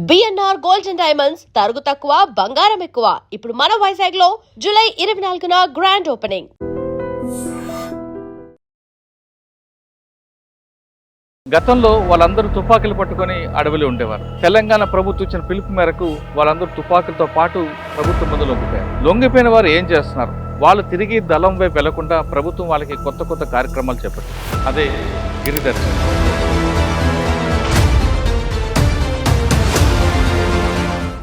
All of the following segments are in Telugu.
బిఎన్ఆర్ గోల్డ్ అండ్ డైమండ్స్ తరుగు తక్కువ బంగారం ఎక్కువ. ఇప్పుడు మన వైజాగ్ లో జూలై 24న గ్రాండ్ ఓపెనింగ్. గతంలో వాళ్ళందరూ తుపాకులు పట్టుకొని అడవిలో ఉండేవారు. తెలంగాణ ప్రభుత్వం ఇచ్చిన పిలుపు మేరకు వాళ్ళందరూ తుపాకులతో పాటు ప్రభుత్వం ముందు లొంగిపోయారు. లొంగిపోయిన వారు ఏం చేస్తున్నారు? వాళ్ళు తిరిగి దళం వైపు వెళ్లకుండా ప్రభుత్వం వాళ్ళకి కొత్త కొత్త కార్యక్రమాలు చేపట్టింది. అదే గిరిదర్శనం.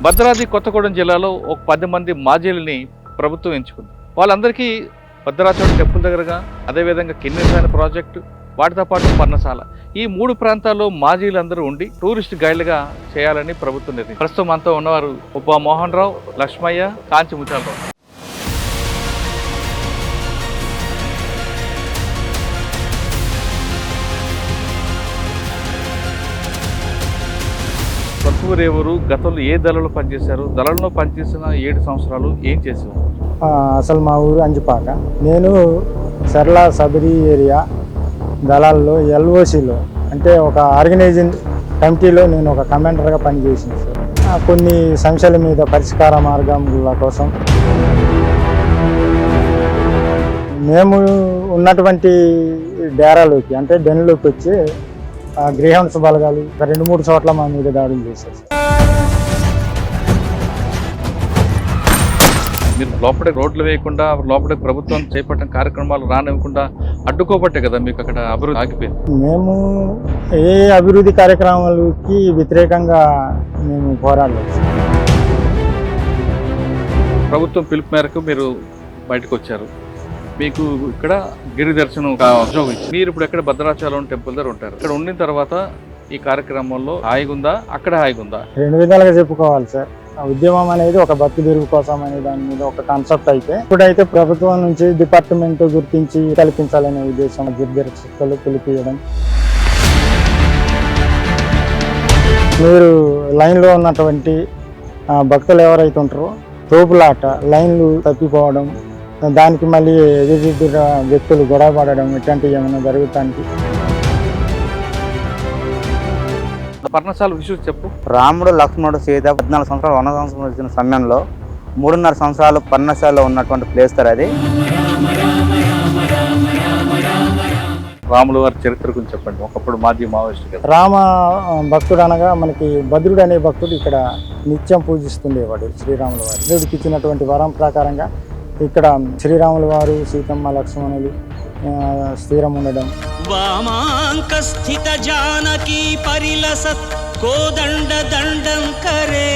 భద్రాద్రి కొత్తగూడెం జిల్లాలో ఒక 10 మంది మాజీలని ప్రభుత్వం ఎంచుకుంది. వాళ్ళందరికీ భద్రాచలం టెంపుల్ దగ్గరగా, అదేవిధంగా కిన్నెరసాని ప్రాజెక్టు, వాటితో పాటు పర్ణశాల, ఈ 3 ప్రాంతాల్లో మాజీలందరూ ఉండి టూరిస్ట్ గైడ్లుగా చేయాలని ప్రభుత్వం నిర్ణయించింది. ప్రస్తుతం అంతా ఉన్నవారు ఉపా మోహన్ రావు, లక్ష్మయ్య, కాంచి ముత్యాలరావు. సొంతూరు ఎవరు, గతంలో ఏ దళంలో పనిచేశారు, దళంలో పనిచేసిన 7 సంవత్సరాలు ఏం చేసేవారు? అసలు మా ఊరు అంజుపాక. నేను సరళ సబరి ఏరియా దళాల్లో ఎల్ఓసిలో అంటే ఒక ఆర్గనైజింగ్ కమిటీలో నేను ఒక కమాండర్గా పనిచేసింది సార్. కొన్ని సమస్యల మీద పరిష్కార మార్గాల కోసం మేము ఉన్నటువంటి డేరాలోకి అంటే డెన్లోకి వచ్చి గ్రేహౌండ్స్ బలగాలు 2-3 చోట్ల మా మీద దాడులు చేశారు సార్. మీరు లోపలికి రోడ్లు వేయకుండా, లోపలికి ప్రభుత్వం చేపట్టిన కార్యక్రమాలు రానివ్వకుండా అడ్డుకోబట్టే కదా మీకు అక్కడ అభివృద్ధి ఆగిపోయింది. మేము ఏ అభివృద్ధి కార్యక్రమాలకి వ్యతిరేకంగా మేము పోరాడలేదు. ప్రభుత్వం పిలుపు మేరకు మీరు బయటకు వచ్చారు. మీకు ఇక్కడ గిరి దర్శనం ఉద్యోగం ఇచ్చి మీరు ఇప్పుడు ఎక్కడ భద్రాచలం టెంపుల్ దగ్గర ఉంటారు. ఇక్కడ ఉండిన తర్వాత ఈ కార్యక్రమంలో హాయిగా ఉందా, అక్కడ హాయిగా ఉందా? 2 విధాలుగా చెప్పుకోవాలి సార్. ఉద్యమం అనేది ఒక భక్తి బెరుగు కోసం అనే దాని మీద ఒక కాన్సెప్ట్ అయితే, ఇప్పుడైతే ప్రభుత్వం నుంచి డిపార్ట్మెంట్ గుర్తించి కల్పించాలనే ఉద్దేశం గిరిదర్శకులు పిలిపియడం. మీరు లైన్లో ఉన్నటువంటి భక్తులు ఎవరైతే ఉంటారో తోపులాట, లైన్లు తప్పిపోవడం, దానికి మళ్ళీ ఎదురు వ్యక్తులు గొడవ పడడం, ఇట్లాంటివి ఏమైనా జరుగుతానికి. పర్ణశాల విషయం చెప్పు. రాముడు, లక్ష్మణుడు, సీత 14 సంవత్సరాలు వనవాసం వచ్చిన సమయంలో 3.5 సంవత్సరాలు పర్ణశాలలో ఉన్నటువంటి ప్లేస్ సార్ అది. రాముల వారి చరిత్ర గురించి చెప్పండి. ఒకప్పుడు మాజీ మావోయిస్టు కదా. రామ భక్తుడు అనగా మనకి భద్రుడు అనే భక్తుడు ఇక్కడ నిత్యం పూజిస్తుండేవాడు శ్రీరాముల వారు. దేవుడికి ఇచ్చినటువంటి వరం ప్రకారంగా ఇక్కడ శ్రీరాముల వారు, సీతమ్మ, లక్ష్మణులు స్థిరం ఉండడం. వామాంక స్థిత జానకి పరిలసత్ కోదండ దండం కరే.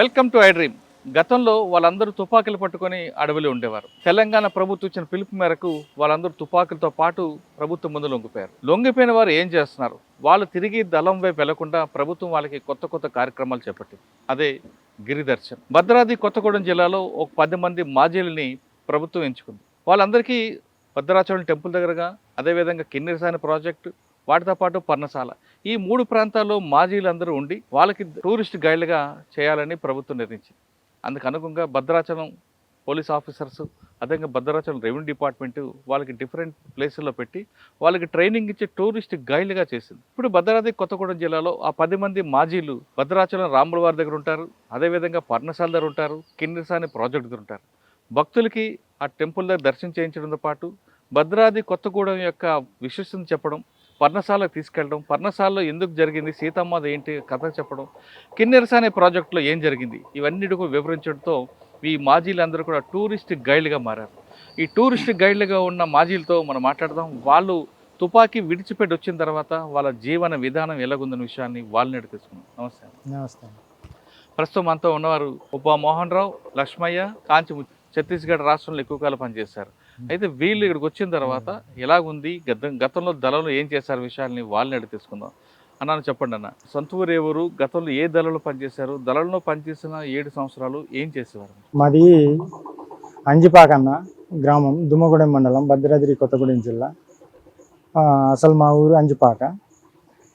Welcome to I dream. గతంలో వాళ్ళందరూ తుపాకులు పట్టుకొని అడవిలో ఉండేవారు. తెలంగాణ ప్రభుత్వం ఇచ్చిన పిలుపు మేరకు వాళ్ళందరూ తుపాకులతో పాటు ప్రభుత్వం ముందు లొంగిపోయారు. లొంగిపోయిన వారు ఏం చేస్తున్నారు? వాళ్ళు తిరిగి దళం వైపు వెళ్లకుండా ప్రభుత్వం వాళ్ళకి కొత్త కొత్త కార్యక్రమాలు చేపట్టింది. అదే గిరిదర్శనం. భద్రాద్రి కొత్తగూడెం జిల్లాలో ఒక 10 మంది మాజీలని ప్రభుత్వం ఎంచుకుంది. వాళ్ళందరికీ భద్రాచలం టెంపుల్ దగ్గరగా, అదేవిధంగా కిన్నెరసాని ప్రాజెక్టు, వాటితో పాటు పర్ణశాల, ఈ 3 ప్రాంతాల్లో మాజీలందరూ ఉండి వాళ్ళకి టూరిస్ట్ గైడ్లుగా చేయాలని ప్రభుత్వం నిర్ణయించింది. అందుకు అనుగుణంగా భద్రాచలం పోలీస్ ఆఫీసర్స్, అదేవిధంగా భద్రాచలం రెవెన్యూ డిపార్ట్మెంటు వాళ్ళకి డిఫరెంట్ ప్లేసుల్లో పెట్టి వాళ్ళకి ట్రైనింగ్ ఇచ్చే టూరిస్ట్ గైడ్లుగా చేసింది. ఇప్పుడు భద్రాద్రి కొత్తగూడెం జిల్లాలో ఆ 10 మంది మాజీలు భద్రాచలం రాముల వారి దగ్గర ఉంటారు, అదేవిధంగా పర్ణశాల దగ్గర ఉంటారు, కిన్నెరసాని ప్రాజెక్ట్ దగ్గర ఉంటారు. భక్తులకి ఆ టెంపుల్ దగ్గర దర్శనం చేయించడంతో పాటు భద్రాద్రి కొత్తగూడెం యొక్క విశిష్టతను చెప్పడం, పర్ణశాలకు తీసుకెళ్ళడం, పర్ణశాలలో ఎందుకు జరిగింది, సీతమ్మది ఏంటి కథ చెప్పడం, కిన్నెరసాని ప్రాజెక్టులో ఏం జరిగింది, ఇవన్నీ వివరించడంతో ఈ మాజీలందరూ కూడా టూరిస్ట్ గైడ్లుగా మారారు. ఈ టూరిస్ట్ గైడ్లుగా ఉన్న మాజీలతో మనం మాట్లాడదాం. వాళ్ళు తుపాకీ విడిచిపెట్టి వచ్చిన తర్వాత వాళ్ళ జీవన విధానం ఎలాగుందన్న విషయాన్ని వాళ్ళని అడిగి తెలుసుకున్నాం. నమస్తే. నమస్తే. ప్రస్తుతం అంతా ఉన్నవారు ఉపా మోహన్ రావు, లక్ష్మయ్య, కాంచి ఛత్తీస్గఢ్ రాష్ట్రంలో ఎక్కువ కాలం పనిచేశారు. అయితే వీళ్ళు ఇక్కడికి వచ్చిన తర్వాత ఎలాగుంది, గతంలో దళంలో ఏం చేశారు విషయాల్ని వాళ్ళని అడిగి తెలుసుకుందాం. అన్నాను, చెప్పండి అన్న. సొంతూరు ఎవరు, గతంలో ఏ దళంలో పనిచేశారు, దళంలో పనిచేసిన 7 సంవత్సరాలు ఏం చేసేవారు? మాది అంజిపాక అన్న గ్రామం, దుమ్మగూడెం మండలం, భద్రాద్రి కొత్తగూడెం జిల్లా. అసలు మా ఊరు అంజిపాక.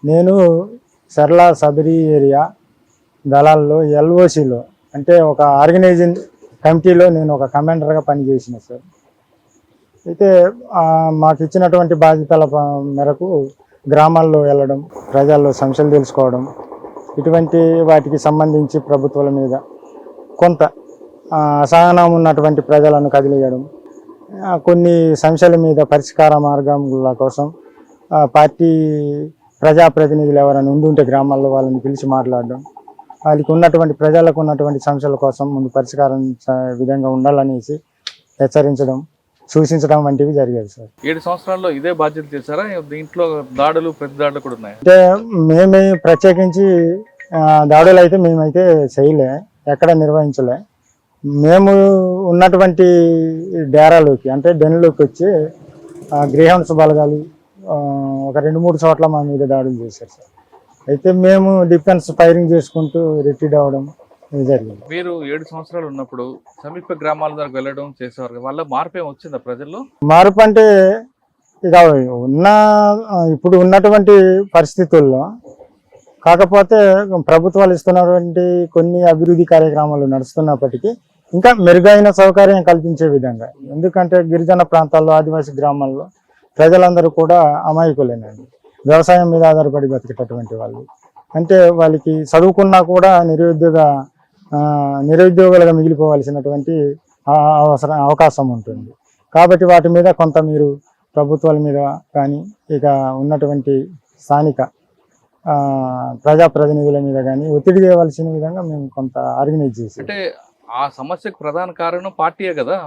నేను సరళ సబరి ఏరియా దళాల్లో ఎల్ఓసిలో అంటే ఒక ఆర్గనైజింగ్ కమిటీలో నేను ఒక కమాండర్గా పనిచేసిన సార్. అయితే మాకు ఇచ్చినటువంటి బాధ్యతల మేరకు గ్రామాల్లో వెళ్ళడం, ప్రజల్లో సమస్యలు తెలుసుకోవడం, ఇటువంటి వాటికి సంబంధించి ప్రభుత్వాల మీద కొంత అసహనం ఉన్నటువంటి ప్రజలను కదిలియడం, కొన్ని సమస్యల మీద పరిష్కార మార్గాల కోసం పార్టీ ప్రజాప్రతినిధులు ఎవరైనా ఉంటే గ్రామాల్లో వాళ్ళని పిలిచి మాట్లాడడం, వాళ్ళకి ఉన్నటువంటి ప్రజలకు ఉన్నటువంటి సమస్యల కోసం ముందు పరిష్కారం విధంగా ఉండాలనేసి హెచ్చరించడం, సూచించడం వంటివి జరిగేది సార్. 7 సంవత్సరాల్లో ఇదే బాధ్యత చేశారా? దీంట్లో దాడులు ప్రతి దాడులు కూడా ఉన్నాయి? అంటే మేమే ప్రత్యేకించి దాడులు అయితే మేమైతే చేయలే, ఎక్కడ నిర్వహించలే. మేము ఉన్నటువంటి డేరాలోకి అంటే డెన్లోకి వచ్చి గ్రేహౌండ్స్ బలగాలు ఒక 2-3 చోట్ల మా మీద దాడులు చేశారు సార్. అయితే మేము డిఫెన్స్ ఫైరింగ్ చేసుకుంటూ రిట్రీట్ అవ్వడం జరిగింది. మీరు 7 సంవత్సరాలు ఉన్నప్పుడు సమీప గ్రామాల దగ్గర వెళ్ళడం చేసేవారు, వాళ్ళ మార్పు ఏమి వచ్చిందా ప్రజల్లో? మార్పు అంటే ఇక ఇప్పుడు ఉన్నటువంటి పరిస్థితుల్లో కాకపోతే ప్రభుత్వాలు ఇస్తున్నటువంటి కొన్ని అభివృద్ధి కార్యక్రమాలు నడుస్తున్నప్పటికీ ఇంకా మెరుగైన సౌకర్యం కల్పించే విధంగా, ఎందుకంటే గిరిజన ప్రాంతాల్లో, ఆదివాసీ గ్రామాల్లో ప్రజలందరూ కూడా అమాయకులేనండి, వ్యవసాయం మీద ఆధారపడి బతికేటటువంటి వాళ్ళు. అంటే వాళ్ళకి చదువుకున్నా కూడా నిరుద్యోగులుగా మిగిలిపోవాల్సినటువంటి అవకాశం ఉంటుంది. కాబట్టి వాటి మీద కొంత మీరు ప్రభుత్వాల మీద కానీ ఇక ఉన్నటువంటి స్థానిక ప్రజాప్రతినిధుల మీద కానీ ఒత్తిడి చేయవలసిన విధంగా మేము కొంత ఆర్గనైజ్ చేసాం. అంటే ఆ సమస్యకు ప్రధాన కారణం పార్టీయే కదా.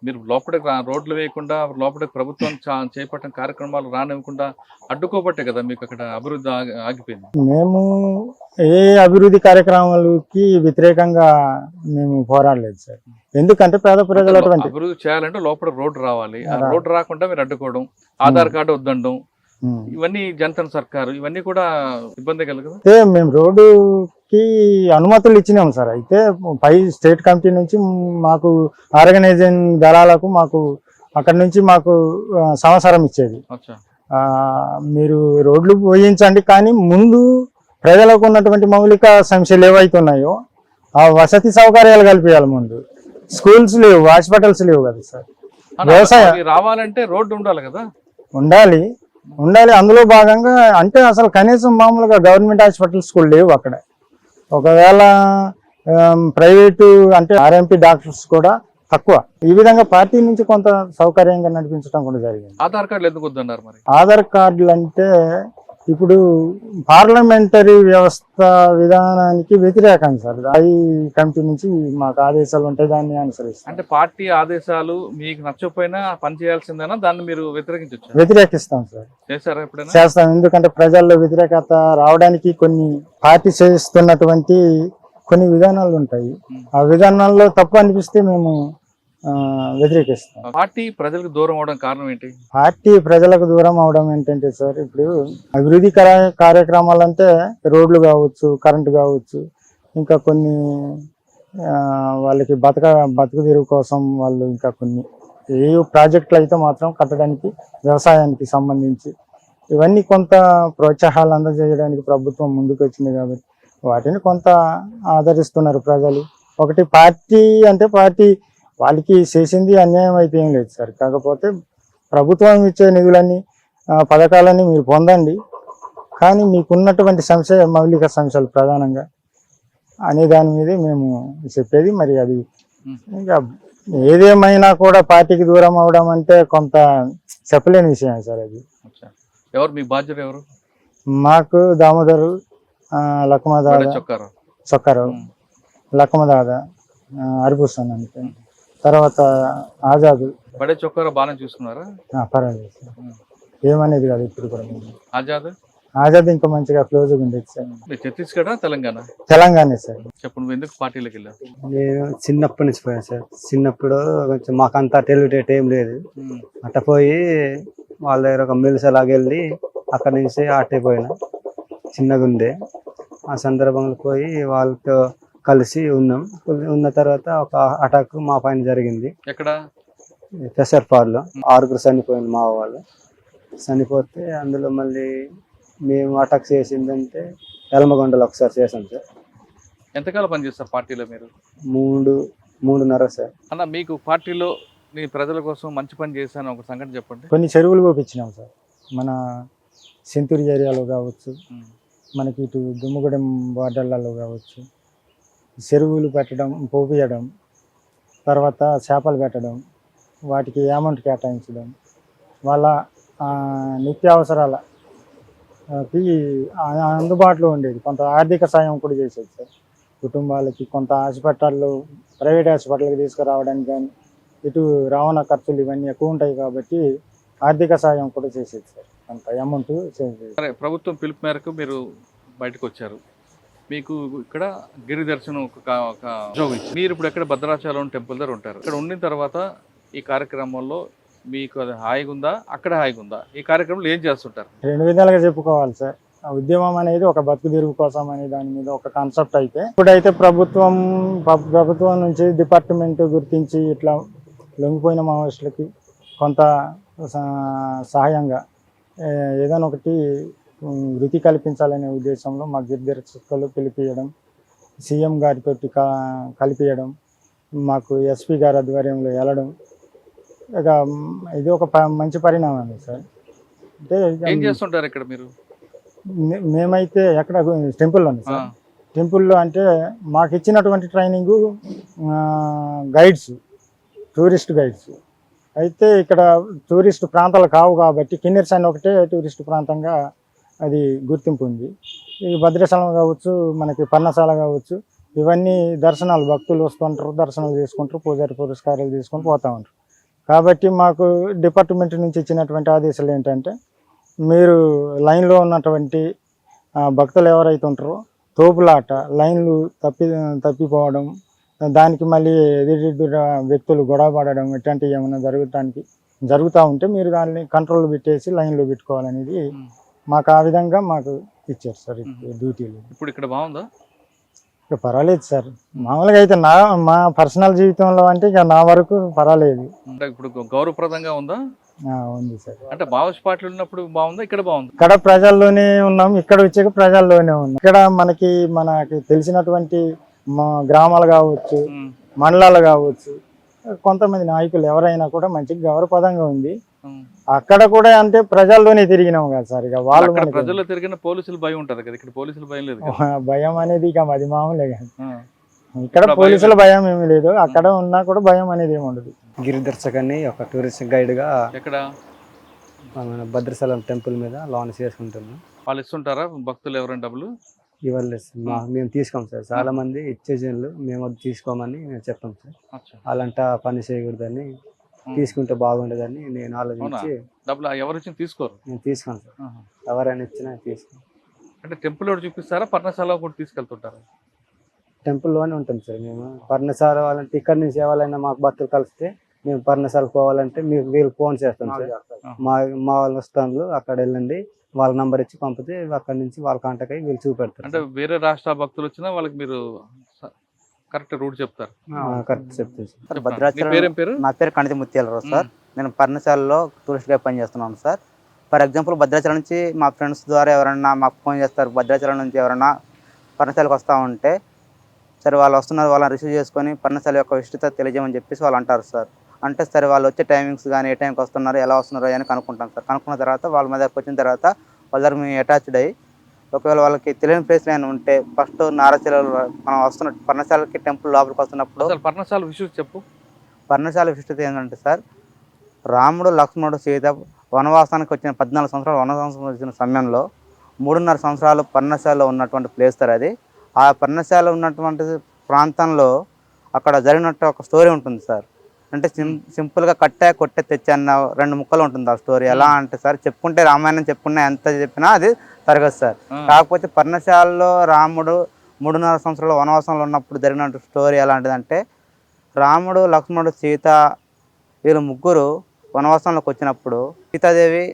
మీరు లోపలికి రోడ్లు వేయకుండా, లోపలికి ప్రభుత్వం చేపట్టిన కార్యక్రమాలు రానివ్వకుండా అడ్డుకోబట్టే కదా మీకు అక్కడ అభివృద్ధి ఆగిపోయింది. మేము ఏ అభివృద్ధి కార్యక్రమాలకి వ్యతిరేకంగా మేము పోరాడలేదు సార్. ఎందుకంటే పేద ప్రజలు అభివృద్ధి చేయాలంటే లోపల రోడ్డు రావాలి, ఆ రోడ్డు రాకుండా మీరు అడ్డుకోవడం, ఆధార్ కార్డు వద్దండం, ఇవన్నీ జనతన్ సర్కారు, ఇవన్నీ కూడా ఇబ్బంది కలగదు. అయితే మేము రోడ్డుకి అనుమతులు ఇచ్చినాం సార్. అయితే పై స్టేట్ కమిటీ నుంచి మాకు ఆర్గనైజింగ్ దళాలకు అక్కడి నుంచి మాకు సమాచారం ఇచ్చేది, మీరు రోడ్లు పోయించండి, కానీ ముందు ప్రజలకు ఉన్నటువంటి మౌలిక సమస్యలు ఏవైతున్నాయో ఆ వసతి సౌకర్యాలు కల్పించాలి. ముందు స్కూల్స్ లేవు, హాస్పిటల్స్ లేవు కదా సార్. వ్యవసాయం రావాలంటే రోడ్డు ఉండాలి కదా. ఉండాలి. అందులో భాగంగా అంటే అసలు కనీసం మామూలుగా గవర్నమెంట్ హాస్పిటల్స్ కూడా లేవు అక్కడ. ఒకవేళ ప్రైవేటు అంటే ఆర్ఎంపీ డాక్టర్స్ కూడా తక్కువ. ఈ విధంగా పార్టీ నుంచి కొంత సౌకర్యంగా నడిపించడం కూడా జరిగింది. ఆధార్ కార్డులు ఎందుకు వద్దన్నారు మరి? ఆధార్ కార్డులు అంటే ఇప్పుడు పార్లమెంటరీ వ్యవస్థ విధానానికి వ్యతిరేకం సార్. ఈ కమిటీ నుంచి మాకు ఆదేశాలు ఉంటాయి, దాన్ని అనుసరిస్తాం. అంటే పార్టీ ఆదేశాలు మీకు నచ్చకపోయినా పని చేయాల్సిందేనా, దాన్ని మీరు వ్యతిరేకిస్తాం సార్. చేస్తారా ఎప్పుడైనా? చేస్తాం. ఎందుకంటే ప్రజల్లో వ్యతిరేకత రావడానికి కొన్ని పార్టీ చేస్తున్నటువంటి కొన్ని విధానాలు ఉంటాయి. ఆ విధానాల్లో తప్పు అనిపిస్తే మేము వ్యతిరేకిస్తాం. పార్టీ ప్రజలకు దూరం అవడం కారణం ఏంటి? పార్టీ ప్రజలకు దూరం అవడం ఏంటంటే సార్, ఇప్పుడు అభివృద్ధి కార్యక్రమాలు అంటే రోడ్లు కావచ్చు, కరెంటు కావచ్చు, ఇంకా కొన్ని వాళ్ళకి బతుకు తెరువు కోసం వాళ్ళు ఇంకా కొన్ని ఏ ప్రాజెక్టులు అయితే మాత్రం కట్టడానికి, వ్యవసాయానికి సంబంధించి ఇవన్నీ కొంత ప్రోత్సాహాలు అందజేయడానికి ప్రభుత్వం ముందుకు వచ్చింది. కాబట్టి వాటిని కొంత ఆదరిస్తున్నారు ప్రజలు. ఒకటి పార్టీ అంటే పార్టీ వాళ్ళకి చేసింది అన్యాయం అయితే ఏం లేదు సార్. కాకపోతే ప్రభుత్వం ఇచ్చే నిధులన్నీ, పథకాలన్నీ మీరు పొందండి, కానీ మీకున్నటువంటి మౌలిక సమస్యలు ప్రధానంగా అనే దాని మీదే మేము చెప్పేది. మరి అది ఇంకా ఏదేమైనా కూడా పార్టీకి దూరం అవడం అంటే కొంత చెప్పలేని విషయం సార్. అది ఎవరు మీ బాధ్యత? ఎవరు? మాకు దామోదరు, లక్మదాద, చొక్కారావు, లక్మదాద, అరిపుస్తాను అంటే, తర్వాత ఆజాద్. బడే చొక్కారావు బాగానే చూసుకున్నారా? పర్వాలేదు సార్, ఏమనేది కాదు. ఇప్పుడు కూడా ఆజాద్ ఇంకా మంచిగా క్లోజ్గా ఉండేది సార్. ఛత్తీస్గఢ్, తెలంగాణ సార్. చెప్పు, నువ్వు ఎందుకు పార్టీలోకి వెళ్ళావు? నేను చిన్నప్పటి నుంచి పోయాను సార్. చిన్నప్పుడు కొంచెం మాకంతా తెలివిటేట్ ఏం లేదు, అట్ట పోయి వాళ్ళ దగ్గర ఒక మిల్సలాగా వెళ్ళి అక్కడి నుంచి ఆటైపోయినా. చిన్నగా ఉండే ఆ సందర్భంలో పోయి వాళ్ళతో కలిసి ఉన్న తర్వాత ఒక అటాక్ మా పైన జరిగింది. ఎక్కడ? పెసర్పాడులో 6 చనిపోయింది మా వాళ్ళు. చనిపోతే అందులో మళ్ళీ మేము అటాక్ చేసిందంటే ఎలమగొండలో ఒకసారి చేసాం సార్. ఎంతకాలం పనిచేస్తారు పార్టీలో మీరు? 3.5 సార్. అన్న మీకు పార్టీలో మీ ప్రజల కోసం మంచి పని చేశాను ఒక సంఘటన చెప్పండి. కొన్ని చెరువులు పోపించినాం సార్, మన సెంతూరు ఏరియాలో కావచ్చు, మనకి ఇటు దుమ్మగూడెం బార్డర్లలో కావచ్చు. చెరువులు పెట్టడం, పోపియడం, తర్వాత చేపలు పెట్టడం, వాటికి అమౌంట్ కేటాయించడం, వాళ్ళ నిత్యావసరాలకి అందుబాటులో ఉండేది. కొంత ఆర్థిక సాయం కూడా చేసేది సార్ కుటుంబాలకి. కొంత హాస్పిటళ్ళు, ప్రైవేట్ హాస్పిటల్కి తీసుకురావడానికి కానీ, ఇటు రవాణా ఖర్చులు ఇవన్నీ ఎక్కువ ఉంటాయి కాబట్టి ఆర్థిక సాయం కూడా చేసేది సార్. కొంత అమౌంట్ చేసేది. సరే, ప్రభుత్వం పిలుపు మేరకు మీరు బయటకు వచ్చారు. మీకు ఇక్కడ గిరి దర్శనం ఒక ఉద్యోగం ఇచ్చి మీరు ఇప్పుడు ఎక్కడ భద్రాచలం టెంపుల్ దగ్గర ఉంటారు. ఇక్కడ ఉండిన తర్వాత ఈ కార్యక్రమంలో మీకు అది హాయిగా ఉందా, అక్కడ హాయిగా ఉందా? ఈ కార్యక్రమంలో ఏం చేస్తుంటారు? 2 విధాలుగా చెప్పుకోవాలి సార్. ఆ ఉద్యమం అనేది ఒక బతుకు తెరువు కోసం అనే దాని మీద ఒక కాన్సెప్ట్ అయితే, ఇప్పుడైతే ప్రభుత్వం నుంచి డిపార్ట్మెంట్ గుర్తించి ఇట్లా లొంగిపోయిన మావోయిస్టులకి కొంత సహాయంగా ఏదైనా ఒకటి వృత్తి కల్పించాలనే ఉద్దేశంలో మా గిరిదర్శకులు పిలిపియడం, సీఎం గారితో కలిపియడం, మాకు ఎస్పీ గారి ఆధ్వర్యంలో వెళ్ళడం, ఇక ఇది ఒక మంచి పరిణామం సార్. అంటే ఏం చేస్తుంటారు ఇక్కడ మీరు? మేమైతే ఎక్కడ టెంపుల్లోనే సార్. టెంపుల్లో అంటే మాకు ఇచ్చినటువంటి ట్రైనింగు గైడ్స్, టూరిస్ట్ గైడ్స్. అయితే ఇక్కడ టూరిస్ట్ ప్రాంతాలు కావు కాబట్టి కిన్నెర్స్ అని ఒకటే టూరిస్ట్ ప్రాంతంగా అది గుర్తింపు ఉంది. ఈ భద్రాచలం కావచ్చు, మనకి పర్ణశాల కావచ్చు, ఇవన్నీ దర్శనాలు, భక్తులు వస్తుంటారు, దర్శనాలు చేసుకుంటారు, పూజారి పురస్కారాలు తీసుకొని పోతూ ఉంటారు. కాబట్టి మాకు డిపార్ట్మెంట్ నుంచి ఇచ్చినటువంటి ఆదేశాలు ఏంటంటే, మీరు లైన్లో ఉన్నటువంటి భక్తులు ఎవరైతే ఉంటారో తోపులాట, లైన్లు తప్పిపోవడం, దానికి మళ్ళీ ఎదురు వ్యక్తులు గొడవ పడడం, ఇట్లాంటివి ఏమైనా జరుగుతూ ఉంటే మీరు దాన్ని కంట్రోల్ పెట్టేసి లైన్లో పెట్టుకోవాలనేది మాకు ఆ విధంగా మాకు ఇచ్చారు సార్ డ్యూటీలు. ఇప్పుడు ఇక్కడ బాగుందా? ఇక పర్వాలేదు సార్. మామూలుగా అయితే మా పర్సనల్ జీవితంలో అంటే ఇక నా వరకు పర్వాలేదు. అంటే ఇప్పుడు గౌరవప్రదంగా ఉందా? ఉంది సార్. అంటే మావోయిస్ట్ పార్టీలు ఉన్నప్పుడు బాగుందా, ఇక్కడ బాగుంది? ఇక్కడ ప్రజల్లోనే ఉన్నాం, ఇక్కడ వచ్చాక ప్రజల్లోనే ఉన్నాం. ఇక్కడ మనకి తెలిసినటువంటి గ్రామాలు కావచ్చు, మండలాలు కావచ్చు, కొంతమంది నాయకులు ఎవరైనా కూడా మంచి గౌరవపదంగా ఉంది. అక్కడ కూడా అంటే ప్రజల్లోనే తిరిగినాం కదా సార్. ఇక వాళ్ళు ప్రజల్లో తిరిగిన పోలీసులు భయం ఉంటది కదా, ఇక్కడ పోలీసులు భయం లేదు. భయం అనేది ఇక అది మామూలే కదా. ఇక్కడ పోలీసుల భయం ఏమీ లేదు, అక్కడ ఉన్నా కూడా భయం అనేది ఏమి ఉండదు. గిరిదర్శక్ అని ఒక టూరిస్ట్ గైడ్గా ఎక్కడ భద్రాచలం టెంపుల్ మీద లాంచ్ చేసుకుంటున్నాం. వాళ్ళు ఇస్తుంటారా భక్తులు ఎవరైనా డబ్బులు? ఇవ్వలేదు సార్, మేము తీసుకోం సార్. చాలా మంది ఇచ్చేజన్లు మేము అది తీసుకోమని మేము చెప్తాం సార్. అలాంటి పని చేయకూడదని, తీసుకుంటే బాగుండదని నేను ఆలోచించి డబ్బులు ఎవరు ఇచ్చిన తీసుకోరు? నేను తీసుకోను సార్, ఎవరైనా ఇచ్చినా తీసుకోను. అంటే టెంపుల్ చూపిస్తారా, పర్ణశాల కూడా తీసుకెళ్తుంటారా? టెంపుల్లోనే ఉంటాం సార్ మేము. పర్ణశాల వాళ్ళంటే ఇక్కడ నుంచి ఎవరైనా మాకు భక్తులు కలిస్తే మేము పర్ణశాలకు పోవాలంటే మీకు వీళ్ళు ఫోన్ చేస్తాం సార్. మా వాళ్ళ వస్తాను, అక్కడ వెళ్ళండి, వాళ్ళ నంబర్ ఇచ్చి పంపితే అక్కడ నుంచి వాళ్ళ కాంటాక్ట్ అయ్యి వీళ్ళు చూపెడతారు. అంటే వేరే రాష్ట్ర భక్తులు వచ్చినా వాళ్ళకి మీరు కరెక్ట్ రూట్ చెప్తారు? కరెక్ట్ చెప్తారు సార్. భద్రాచలం, నా పేరు కణితి ముత్యాలరావు సార్. నేను పర్ణశాలలో టూరిస్ట్గా పనిచేస్తున్నాను సార్. ఫర్ ఎగ్జాంపుల్ భద్రాచలం నుంచి మా ఫ్రెండ్స్ ద్వారా ఎవరన్నా మాకు ఫోన్ చేస్తారు, భద్రాచలం నుంచి ఎవరన్నా పర్ణశాలకు వస్తూ ఉంటే, సరే వాళ్ళు వస్తున్నారు, వాళ్ళని రిసీవ్ చేసుకొని పర్ణశాల యొక్క విస్తృత తెలియజేయమని చెప్పేసి వాళ్ళు అంటారు సార్. అంటే సరే వాళ్ళు వచ్చే టైమింగ్స్ కానీ, ఏ టైంకి వస్తున్నారు, ఎలా వస్తున్నారు అని కనుక్కుంటాం సార్. కనుక్కున్న తర్వాత వాళ్ళ మీద వచ్చిన తర్వాత వాళ్ళ దగ్గర మేము అటాచ్డ్ అయ్యి, ఒకవేళ వాళ్ళకి తెలియని ప్లేస్లు ఏమైనా ఉంటే ఫస్ట్ నారచీరలు మనం వస్తున్న పర్ణశాలకి టెంపుల్ లోపలికి వస్తున్నప్పుడు పర్ణశాల విషయం చెప్పు. పర్ణశాల విశిష్టత ఏంటంటే సార్, రాముడు, లక్ష్మణుడు, సీత వనవాసానికి వచ్చిన 14 సంవత్సరాలు వనవాసం వచ్చిన సమయంలో 3.5 సంవత్సరాలు పర్ణశాలలో ఉన్నటువంటి ప్లేస్ సార్ అది. ఆ పర్ణశాల ఉన్నటువంటి ప్రాంతంలో అక్కడ జరిగినట్టు ఒక స్టోరీ ఉంటుంది సార్. అంటే సింపుల్గా కొట్టే తెచ్చా అన్న 2 ముక్కలు ఉంటుంది ఆ స్టోరీ. ఎలా అంటే సార్, చెప్పుకుంటే రామాయణం చెప్పుకున్నా ఎంత చెప్పినా అది తరగదు సార్. కాకపోతే పర్ణశాలలో రాముడు 3.5 సంవత్సరాలు వనవాసంలో ఉన్నప్పుడు జరిగిన స్టోరీ ఎలాంటిదంటే, రాముడు, లక్ష్మణుడు, సీత వీళ్ళు ముగ్గురు వనవాసంలోకి వచ్చినప్పుడు సీతాదేవి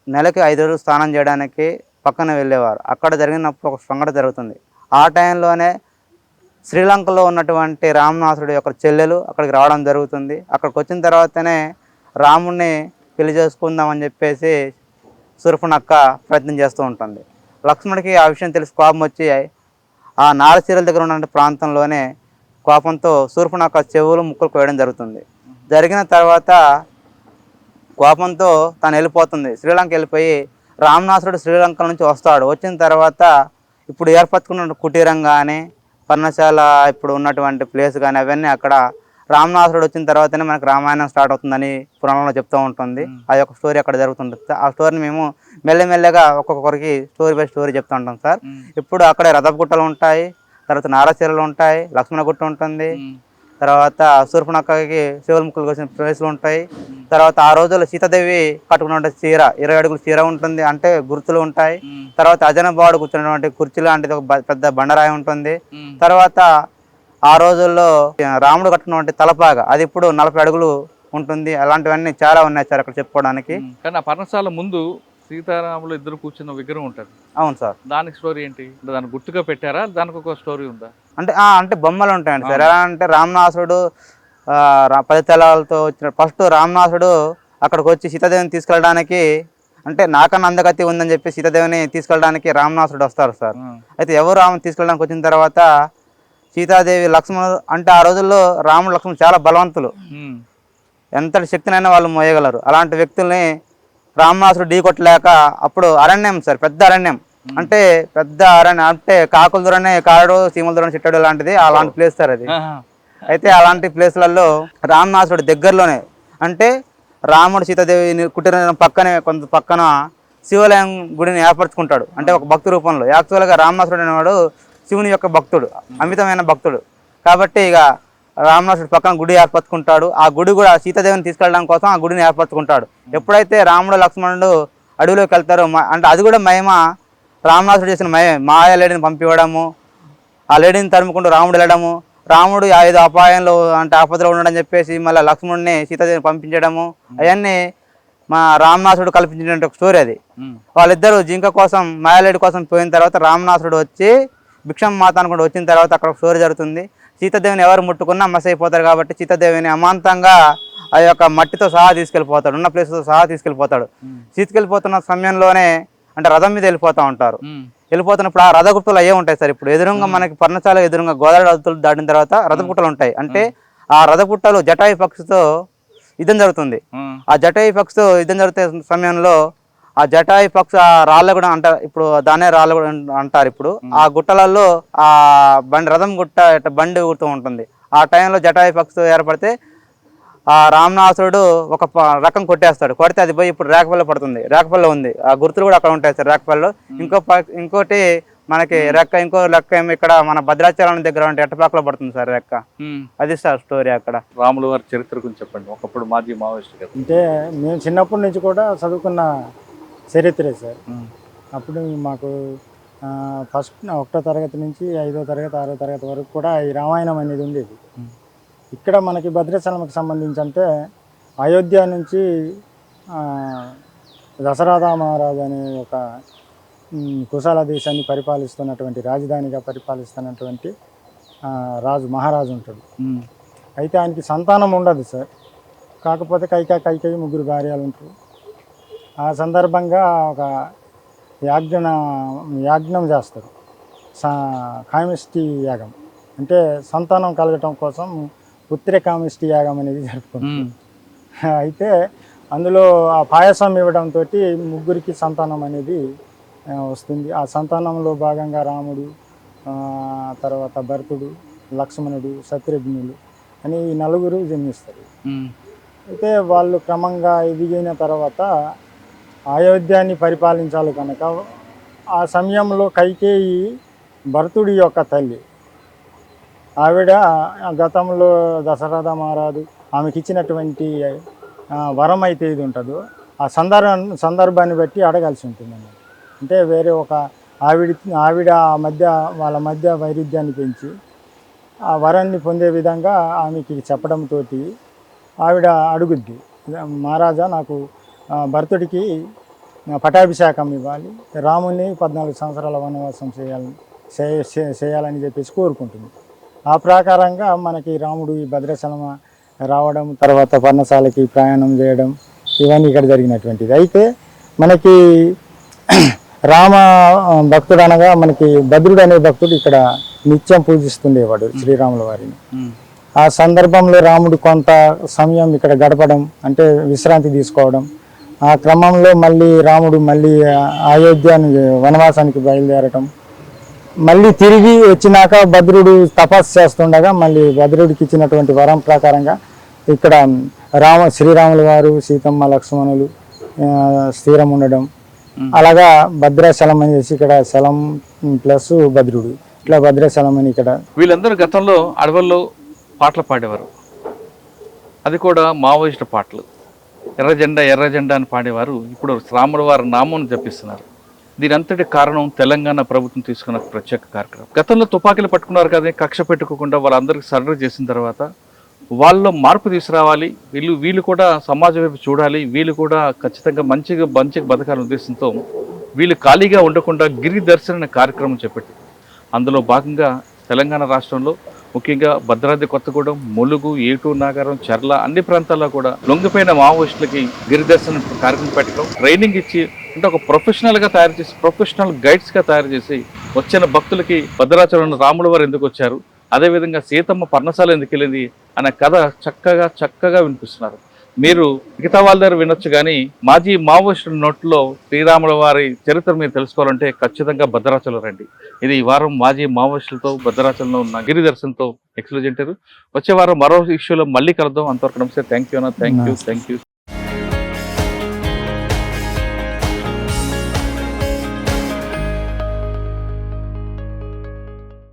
నెలకి 5 రోజులు స్నానం చేయడానికి పక్కన వెళ్ళేవారు. అక్కడ జరిగినప్పుడు ఒక సంఘటన జరుగుతుంది. ఆ టైంలోనే శ్రీలంకలో ఉన్నటువంటి రామనాథుడి యొక్క చెల్లెలు అక్కడికి రావడం జరుగుతుంది. అక్కడికి వచ్చిన తర్వాతనే రాముడిని పెళ్లి చేసుకుందామని చెప్పేసి శూర్పణఖ ప్రయత్నం చేస్తూ ఉంటుంది. లక్ష్మణుడికి ఆ విషయం తెలిసి కోపం వచ్చి ఆ నారచీరల దగ్గర ఉన్న ప్రాంతంలోనే కోపంతో శూర్పణఖ చెవులు ముక్కులు కోయడం జరుగుతుంది. జరిగిన తర్వాత కోపంతో తను వెళ్ళిపోతుంది, శ్రీలంక వెళ్ళిపోయి రామనాసురుడు శ్రీలంక నుంచి వస్తాడు. వచ్చిన తర్వాత ఇప్పుడు ఏర్పరచుకున్న కుటీరం కానీ పర్ణశాల ఇప్పుడు ఉన్నటువంటి ప్లేస్ కానీ అవన్నీ అక్కడ రామనాసురుడు వచ్చిన తర్వాతనే మనకు రామాయణం స్టార్ట్ అవుతుందని పురాణంలో చెప్తూ ఉంటుంది. ఆ యొక్క స్టోరీ అక్కడ జరుగుతుంటుంది. ఆ స్టోరీని మేము మెల్లమెల్లగా ఒక్కొక్కరికి స్టోరీ బై స్టోరీ చెప్తూ ఉంటాం సార్. ఇప్పుడు అక్కడే రథపుగుట్టలు ఉంటాయి, తర్వాత నారచీరలు ఉంటాయి, లక్ష్మణ గుట్ట ఉంటుంది, తర్వాత శూర్పణఖకి శివుల ముక్కలు కోసిన ప్లేసులు ఉంటాయి. తర్వాత ఆ రోజుల్లో సీతాదేవి కట్టుకున్న చీర 20 అడుగుల చీర ఉంటుంది, అంటే గుర్తులు ఉంటాయి. తర్వాత అజనబాడు కూర్చున్నటువంటి కుర్చీ లాంటిది ఒక పెద్ద బండరాయి ఉంటుంది. తర్వాత ఆ రోజుల్లో రాముడు కట్టుకున్నటువంటి తలపాగ అది ఇప్పుడు 40 అడుగులు ఉంటుంది. అలాంటివన్నీ చాలా ఉన్నాయి సార్ అక్కడ చెప్పుకోవడానికి. కానీ ఆ పర్ణశాల ముందు సీతారాములు ఇద్దరు కూర్చున్న విగ్రహం ఉంటుంది. అవును సార్. దానికి స్టోరీ ఏంటి? అంటే దాన్ని గుర్తుగా పెట్టారా, దానికి ఒక స్టోరీ ఉందా? అంటే బొమ్మలు ఉంటాయండి సార్. ఎలా అంటే రామనాసుడు 10 తలాలతో వచ్చిన ఫస్ట్ రామనాసుడు అక్కడికి వచ్చి సీతాదేవిని తీసుకెళ్ళడానికి, అంటే నాకన్నా అందగతి ఉందని చెప్పి సీతాదేవిని తీసుకెళ్ళడానికి రామనాసుడు వస్తారు సార్. అయితే ఎవరు రాముని తీసుకెళ్ళడానికి వచ్చిన తర్వాత సీతాదేవి లక్ష్మణుడు, అంటే ఆ రోజుల్లో రాముడు లక్ష్మణుడు చాలా బలవంతులు, ఎంతటి శక్తినైనా వాళ్ళు మోయగలరు. అలాంటి వ్యక్తుల్ని రామనాసుడు ఢీ కొట్టలేక అప్పుడు అరణ్యం సార్, పెద్ద అరణ్యం, అంటే పెద్ద అరణ్యం, అంటే కాకుల దూరనే కాడు, చీమల దూరం చిట్టాడు లాంటిది, అలాంటి ప్లేస్ సార్ అది. అయితే అలాంటి ప్లేస్లలో రామనాసుడు దగ్గరలోనే, అంటే రాముడు సీతాదేవి కుటీరం పక్కనే కొంత పక్కన శివాలయం గుడిని ఏర్పరచుకుంటాడు, అంటే ఒక భక్తి రూపంలో. యాక్చువల్గా రామనాసుడు అనేవాడు శివుని యొక్క భక్తుడు, అమితమైన భక్తుడు. కాబట్టి ఇక రామనాసుడు పక్కన గుడి ఏర్పరచుకుంటాడు. ఆ గుడి కూడా సీతాదేవిని తీసుకెళ్ళడం కోసం ఆ గుడిని ఏర్పరచుకుంటాడు. ఎప్పుడైతే రాముడు లక్ష్మణుడు అడవిలోకి వెళ్తారో, అంటే అది కూడా మహిమ రామనాసుడు చేసిన మాయ లేడీని పంపివ్వడము, ఆ లేడీని తరుముకుంటూ రాముడు వెళ్ళడము, రాముడు ఏదో అపాయంలో అంటే ఆపదలో ఉండడని చెప్పేసి మళ్ళీ లక్ష్మణుడిని సీతాదేవిని పంపించడము, అవన్నీ మా రామనాసుడు కల్పించిన స్టోరీ అది. వాళ్ళిద్దరూ జింక కోసం మాయాలేడి కోసం పోయిన తర్వాత రామనాసుడు వచ్చి భిక్షం మాత అనుకుంటూ వచ్చిన తర్వాత అక్కడ ఒక స్టోరీ జరుగుతుంది. సీతాదేవిని ఎవరు ముట్టుకున్నా మస్ అయిపోతారు కాబట్టి సీతాదేవిని అమాంతంగా ఆ యొక్క మట్టితో సహా తీసుకెళ్ళిపోతాడు, ఉన్న ప్లేస్తో సహా తీసుకెళ్ళిపోతాడు. తీసుకెళ్ళిపోతున్న సమయంలోనే అంటే రథం మీద వెళ్ళిపోతూ ఉంటారు. వెళ్ళిపోతున్నప్పుడు ఆ రథగుట్టలు అయ్యే ఉంటాయి సార్. ఇప్పుడు ఎదురుగా మనకి పర్ణశాల ఎదురుగా గోదావరి రథులు దాటిన తర్వాత రథగుట్టలు ఉంటాయి. అంటే ఆ రథగుట్టలు జటాయు పక్షితో యుద్ధం జరుగుతుంది. ఆ జటాయు పక్షితో యుద్ధం జరుగుతున్న సమయంలో ఆ జటాయు పక్షి ఆ రాళ్ళ కూడా అంటారు, ఇప్పుడు దానే రాళ్ళ కూడా అంటారు. ఇప్పుడు ఆ గుట్టలలో ఆ రథం గుట్ట బండి ఊరుతూ ఉంటుంది. ఆ టైంలో జటాయు పక్షితో ఏర్పడితే ఆ రామనాసురుడు ఒక రకం కొట్టేస్తాడు. కొడితే అది పోయి ఇప్పుడు రేకపల్లి పడుతుంది. రేకపల్లి ఉంది, ఆ గుర్తులు కూడా అక్కడ ఉంటాయి సార్ రేకపల్లిలో. ఇంకోటి మనకి ఇంకో లెక్క ఏమో ఇక్కడ మన భద్రాచలం దగ్గర ఉంటే ఎట్టపాకలో పడుతుంది సార్ రెక్క. అది సార్ స్టోరీ అక్కడ. రాములు వారి చరిత్ర గురించి చెప్పండి. ఒకప్పుడు మాజీ మావోయిస్ట్ కదా. అంటే మేము చిన్నప్పటి నుంచి కూడా చదువుకున్న చరిత్రే సార్. అప్పుడు మాకు ఫస్ట్ 1వ తరగతి నుంచి 5వ తరగతి 6వ తరగతి వరకు కూడా ఈ రామాయణం అనేది ఉండేది. ఇక్కడ మనకి భద్రాచలంకి సంబంధించి అంటే అయోధ్య నుంచి దశరథ మహారాజు అనే ఒక కుశాల దేశాన్ని పరిపాలిస్తున్నటువంటి, రాజధానిగా పరిపాలిస్తున్నటువంటి మహారాజు ఉంటాడు. అయితే ఆయనకి సంతానం ఉండదు సార్. కాకపోతే కైకేయి 3 భార్యలు ఉంటారు. ఆ సందర్భంగా ఒక యాజ్ఞం చేస్తారు, కామిష్టి యాగం, అంటే సంతానం కలగటం కోసం పుత్ర కామిష్టి యాగం అనేది జరుపుకుంటారు. అయితే అందులో ఆ పాయసం ఇవ్వడంతో 3కి సంతానం అనేది వస్తుంది. ఆ సంతానంలో భాగంగా రాముడు, తర్వాత భరతుడు, లక్ష్మణుడు, శత్రుఘ్నులు అని ఈ 4 జన్మిస్తారు. అయితే వాళ్ళు క్రమంగా ఎదిగిన తర్వాత అయోధ్యాన్ని పరిపాలించాలి కనుక ఆ సమయంలో కైకేయి భరతుడి యొక్క తల్లి, ఆవిడ గతంలో దశరథ మహారాజు ఆమెకి ఇచ్చినటువంటి వరం అయితే ఇది ఉంటుందో ఆ సందర్భాన్ని బట్టి అడగాల్సి ఉంటుంది. అంటే వేరే ఒక ఆవిడ వాళ్ళ మధ్య వైరుధ్యాన్ని పెంచి ఆ వరాన్ని పొందే విధంగా ఆమెకి చెప్పడంతో ఆవిడ అడుగుద్ది, మహారాజా నాకు భరతుడికి పటాభిషేకం ఇవ్వాలి, రాముని 14 సంవత్సరాల వనవాసం చేయాలని చెప్పేసి కోరుకుంటుంది. ఆ ప్రకారంగా మనకి రాముడు ఈ భద్రాచలం రావడం, తర్వాత పర్ణశాలకి ప్రయాణం చేయడం, ఇవన్నీ ఇక్కడ జరిగినటువంటిది. అయితే మనకి రామ భక్తుడు అనగా మనకి భద్రుడు అనే భక్తుడు ఇక్కడ నిత్యం పూజిస్తుండేవాడు శ్రీరాముల వారిని. ఆ సందర్భంలో రాముడు కొంత సమయం ఇక్కడ గడపడం అంటే విశ్రాంతి తీసుకోవడం, ఆ క్రమంలో మళ్ళీ రాముడు మళ్ళీ అయోధ్యానికి వనవాసానికి బయలుదేరటం, మళ్ళీ తిరిగి వచ్చినాక భద్రుడు తపస్సు చేస్తుండగా మళ్ళీ భద్రుడికి ఇచ్చినటువంటి వరం ప్రకారంగా ఇక్కడ శ్రీరాముల వారు సీతమ్మ లక్ష్మణులు స్థిరం ఉండడం, అలాగా భద్రాచలం అని చేసి ఇక్కడ చలం ప్లస్ భద్రుడు ఇట్లా భద్రాచలం అని ఇక్కడ. వీళ్ళందరూ గతంలో అడవుల్లో పాటలు పాడేవారు, అది కూడా మావోయిస్టు పాటలు. ఎర్ర జెండా అని పాడేవారు ఇప్పుడు రాముల వారి నామం జపిస్తున్నారు. దీని అంతటి కారణం తెలంగాణ ప్రభుత్వం తీసుకున్న ప్రత్యేక కార్యక్రమం. గతంలో తుపాకీలు పట్టుకున్నారు కదా, కక్ష పెట్టుకోకుండా వాళ్ళందరికీ సరెండర్ చేసిన తర్వాత వాళ్ళలో మార్పు తీసుకురావాలి, వీళ్ళు కూడా సమాజం వైపు చూడాలి, వీళ్ళు కూడా ఖచ్చితంగా మంచిగా బతకాలనే ఉద్దేశంతో వీళ్ళు ఖాళీగా ఉండకుండా గిరి దర్శన కార్యక్రమం చేపట్టి అందులో భాగంగా తెలంగాణ రాష్ట్రంలో ముఖ్యంగా భద్రాద్రి కొత్తగూడెం, ములుగు, ఏటూరు నాగారం, చర్ల అన్ని ప్రాంతాల్లో కూడా లొంగిపోయిన మావోయిస్టులకి గిరిదర్శన కార్యక్రమం పెట్టడం, ట్రైనింగ్ ఇచ్చి అంటే ఒక ప్రొఫెషనల్గా తయారు చేసి ప్రొఫెషనల్ గైడ్స్గా తయారు చేసి వచ్చిన భక్తులకి భద్రాచలం రాముల వారు ఎందుకు వచ్చారు, అదేవిధంగా సీతమ్మ పర్ణశాల ఎందుకు వెళ్ళింది అనే కథ చక్కగా వినిపిస్తున్నారు. మీరు మిగతా వాళ్ళ దగ్గర వినొచ్చు కానీ మాజీ మావోయిస్టుల నోట్లో శ్రీరాముల వారి చరిత్ర మీరు తెలుసుకోవాలంటే ఖచ్చితంగా భద్రాచలం రండి. ఇది ఈ వారం మాజీ మావోయిస్టులతో భద్రాచలంలో ఉన్న గిరి దర్శనంతో ఎక్స్ప్లెయిన్ చేశారు. వచ్చే వారం మరో ఇష్యూలో మళ్ళీ కలుద్దాం. అంతవరకు నమస్తే. Thank you.